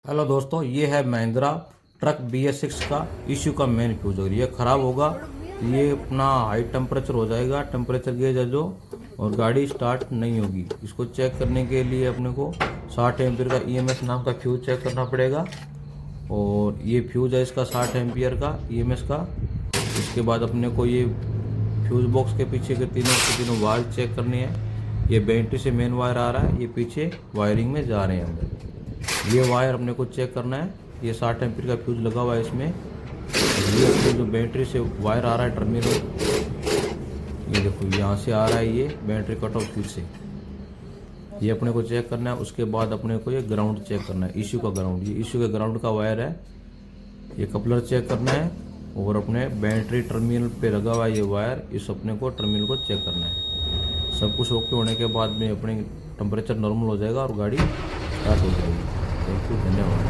Hello दोस्तों, ये है महिंद्रा ट्रक BS6 का इश्यू का मेन फ्यूज। अगर ये ख़राब होगा तो ये अपना हाई टेम्परेचर हो जाएगा, टेम्परेचर गेज है जो, और गाड़ी स्टार्ट नहीं होगी। इसको चेक करने के लिए अपने को 60 एम्पियर का EMS नाम का फ्यूज चेक करना पड़ेगा। और ये फ्यूज है इसका 60 एम्पियर का EMS का। इसके बाद अपने को ये फ्यूज बॉक्स के पीछे के तीनों वायर चेक करनी है। ये बैटरी से मेन वायर आ रहा है, ये पीछे वायरिंग में जा रहे हैं अंदर। ये वायर अपने को चेक करना है। ये 60 एम्पीयर का फ्यूज लगा हुआ है इसमें। ये जो बैटरी से वायर आ रहा है टर्मिनल, ये देखो यहाँ से आ रहा है, ये बैटरी कट ऑफ फ्यूज से। ये अपने को चेक करना है। उसके बाद अपने को ये ग्राउंड चेक करना है, इश्यू का ग्राउंड। ये इश्यू के ग्राउंड का वायर है। ये कपलर चेक करना है और अपने बैटरी टर्मिनल पे लगा हुआ है ये वायर, इस अपने को टर्मिनल को चेक करना है। सब कुछ ओके होने के बाद में अपने टेम्परेचर नॉर्मल हो जाएगा और गाड़ी स्टार्ट हो जाएगी। थैंक यू, धन्यवाद।